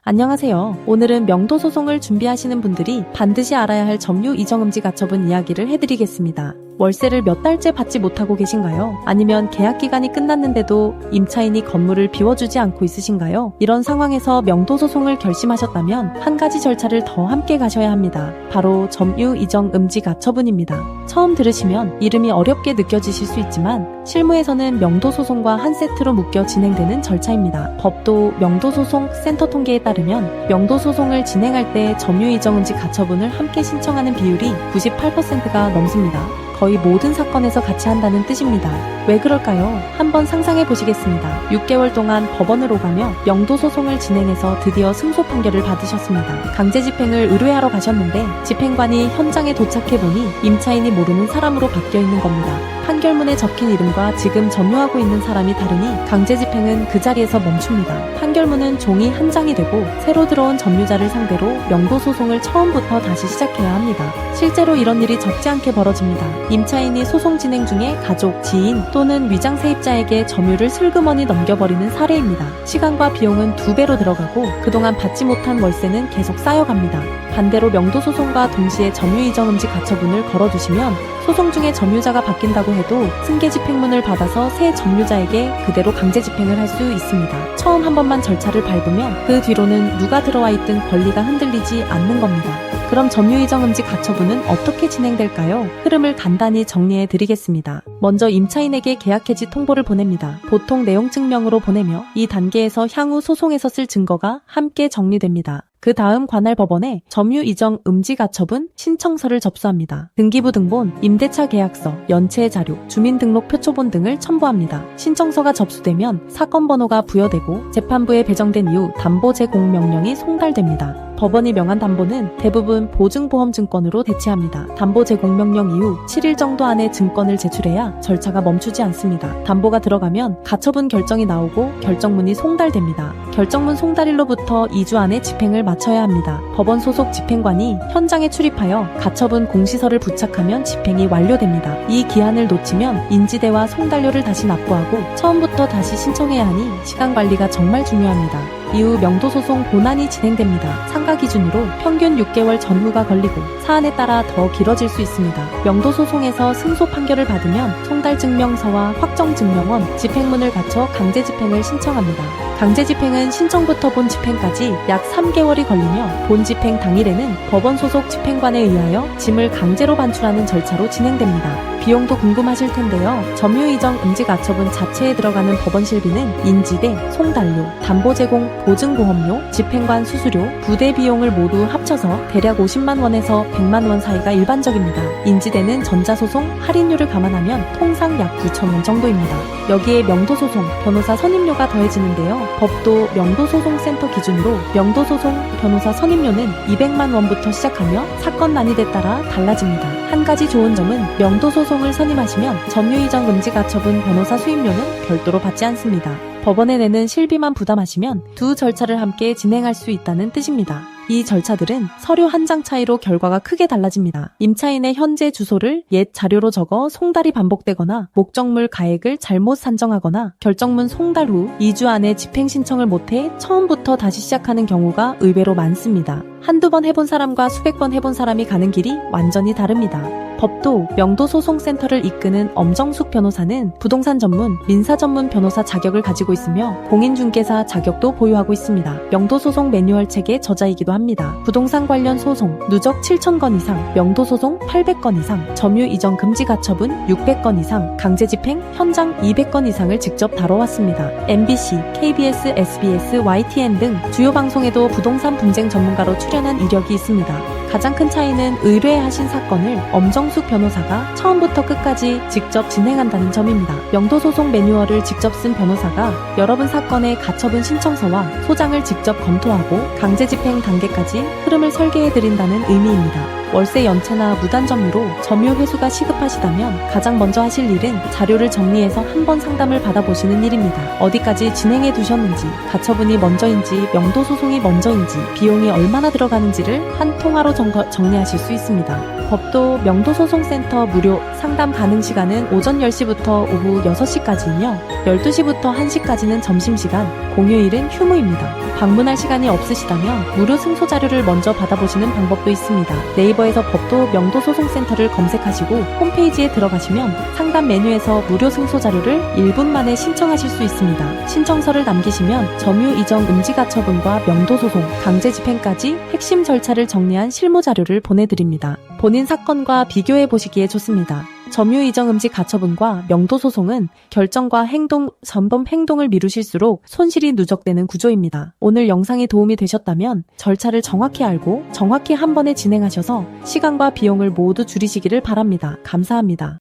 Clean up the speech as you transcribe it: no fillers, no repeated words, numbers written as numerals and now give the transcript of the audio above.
안녕하세요. 오늘은 명도 소송을 준비하시는 분들이 반드시 알아야 할 점유 이정음지 가처분 이야기를 해드리겠습니다. 월세를 몇 달째 받지 못하고 계신가요? 아니면 계약 기간이 끝났는데도 임차인이 건물을 비워주지 않고 있으신가요? 이런 상황에서 명도 소송을 결심하셨다면 한 가지 절차를 더 함께 가셔야 합니다. 바로 점유 이정 음지 가처분입니다. 처음 들으시면 이름이 어렵게 느껴지실 수 있지만 실무에서는 명도 소송과 한 세트로 묶여 진행되는 절차입니다. 법도 명도 소송 센터 통계에 따르면 명도 소송을 진행할 때 점유 이정 음지 가처분을 함께 신청하는 비율이 98%가 넘습니다. 거의 모든 사건에서 같이 한다는 뜻입니다. 왜 그럴까요? 한번 상상해 보시겠습니다. 6개월 동안 법원을 오가며 명도 소송을 진행해서 드디어 승소 판결을 받으셨습니다. 강제 집행을 의뢰하러 가셨는데 집행관이 현장에 도착해보니 임차인이 모르는 사람으로 바뀌어 있는 겁니다. 판결문에 적힌 이름과 지금 점유하고 있는 사람이 다르니 강제 집행은 그 자리에서 멈춥니다. 판결문은 종이 한 장이 되고 새로 들어온 점유자를 상대로 명도 소송을 처음부터 다시 시작해야 합니다. 실제로 이런 일이 적지 않게 벌어집니다. 임차인이 소송 진행 중에 가족, 지인 또는 위장 세입자에게 점유를 슬그머니 넘겨버리는 사례입니다. 시간과 비용은 2배로 들어가고 그동안 받지 못한 월세는 계속 쌓여갑니다. 반대로 명도 소송과 동시에 점유 이정 음지 가처분을 걸어두시면 소송 중에 점유자가 바뀐다고 해도 승계 집행문을 받아서 새 점유자에게 그대로 강제 집행을 할 수 있습니다. 처음 한 번만 절차를 밟으면 그 뒤로는 누가 들어와 있든 권리가 흔들리지 않는 겁니다. 그럼 점유 이정 음지 가처분은 어떻게 진행될까요? 흐름을 간단히 정리해 드리겠습니다. 먼저 임차인에게 계약 해지 통보를 보냅니다. 보통 내용 증명으로 보내며 이 단계에서 향후 소송에서 쓸 증거가 함께 정리됩니다. 그 다음 관할 법원에 점유 이정 음지 가처분 신청서를 접수합니다. 등기부 등본, 임대차 계약서, 연체 자료, 주민등록 표초본 등을 첨부합니다. 신청서가 접수되면 사건 번호가 부여되고 재판부에 배정된 이후 담보 제공 명령이 송달됩니다. 법원이 명한 담보는 대부분 보증보험증권으로 대체합니다. 담보 제공 명령 이후 7일 정도 안에 증권을 제출해야 절차가 멈추지 않습니다. 담보가 들어가면 가처분 결정이 나오고 결정문이 송달됩니다. 결정문 송달일로부터 2주 안에 집행을 마쳐야 합니다. 법원 소속 집행관이 현장에 출입하여 가처분 공시서를 부착하면 집행이 완료됩니다. 이 기한을 놓치면 인지대와 송달료를 다시 납부하고 처음부터 다시 신청해야 하니 시간 관리가 정말 중요합니다. 이후 명도 소송 본안이 진행됩니다. 상가 기준으로 평균 6개월 전후가 걸리고 사안에 따라 더 길어질 수 있습니다. 명도 소송에서 승소 판결을 받으면 송달증명서와 확정증명원, 집행문을 갖춰 강제 집행을 신청합니다. 강제 집행은 신청부터 본 집행까지 약 3개월이 걸리며 본 집행 당일에는 법원 소속 집행관에 의하여 짐을 강제로 반출하는 절차로 진행됩니다. 비용도 궁금하실 텐데요. 점유 이정 음지 가처분 자체에 들어가는 법원 실비는 인지대, 송달료, 담보 제공, 보증보험료, 집행관 수수료, 부대 비용을 모두 합쳐서 대략 50만 원에서 100만 원 사이가 일반적입니다. 인지대는 전자소송, 할인료를 감안하면 통상 약 9천 원 정도입니다. 여기에 명도소송, 변호사 선임료가 더해지는데요. 법도 명도소송센터 기준으로 명도소송, 변호사 선임료는 200만 원부터 시작하며 사건 난이도에 따라 달라집니다. 한 가지 좋은 점은 명도소송을 선임하시면 점유이정 음지 가처분 변호사 수임료는 별도로 받지 않습니다. 법원에 내는 실비만 부담하시면 두 절차를 함께 진행할 수 있다는 뜻입니다. 이 절차들은 서류 한 장 차이로 결과가 크게 달라집니다. 임차인의 현재 주소를 옛 자료로 적어 송달이 반복되거나 목적물 가액을 잘못 산정하거나 결정문 송달 후 2주 안에 집행 신청을 못해 처음부터 다시 시작하는 경우가 의외로 많습니다. 한두 번 해본 사람과 수백 번 해본 사람이 가는 길이 완전히 다릅니다. 법도 명도소송센터를 이끄는 엄정숙 변호사는 부동산 전문, 민사 전문 변호사 자격을 가지고 있으며 공인중개사 자격도 보유하고 있습니다. 명도소송 매뉴얼 책의 저자이기도 합니다. 부동산 관련 소송 누적 7,000건 이상, 명도소송 800건 이상, 점유 이정 금지 가처분 600건 이상, 강제집행 현장 200건 이상을 직접 다뤄왔습니다. MBC, KBS, SBS, YTN 등 주요 방송에도 부동산 분쟁 전문가로 출연한 이력이 있습니다. 가장 큰 차이는 의뢰하신 사건을 엄정숙 변호사가 처음부터 끝까지 직접 진행한다는 점입니다. 명도소송 매뉴얼을 직접 쓴 변호사가 여러분 사건의 가처분 신청서와 소장을 직접 검토하고 강제집행 단계까지 흐름을 설계해드린다는 의미입니다. 월세 연체나 무단 점유로 점유 회수가 시급하시다면 가장 먼저 하실 일은 자료를 정리해서 한번 상담을 받아보시는 일입니다. 어디까지 진행해 두셨는지, 가처분이 먼저인지 명도소송이 먼저인지, 비용이 얼마나 들어가는지를 한 통화로 정리하실 수 있습니다. 법도 명도소송센터 무료 상담 가능 시간은 오전 10시부터 오후 6시까지이며 12시부터 1시까지는 점심시간, 공휴일은 휴무입니다. 방문할 시간이 없으시다면 무료 승소 자료를 먼저 받아보시는 방법도 있습니다. 네이버에서 법도 명도소송센터를 검색하시고 홈페이지에 들어가시면 상담 메뉴에서 무료 승소 자료를 1분 만에 신청하실 수 있습니다. 신청서를 남기시면 점유 이정 음지 가처분과 명도소송, 강제집행까지 핵심 절차를 정리한 실무 자료를 보내드립니다. 본인 사건과 비교해 보시기에 좋습니다. 점유 이정 음지 가처분과 명도 소송은 결정과 전범 행동을 미루실수록 손실이 누적되는 구조입니다. 오늘 영상이 도움이 되셨다면 절차를 정확히 알고 정확히 한 번에 진행하셔서 시간과 비용을 모두 줄이시기를 바랍니다. 감사합니다.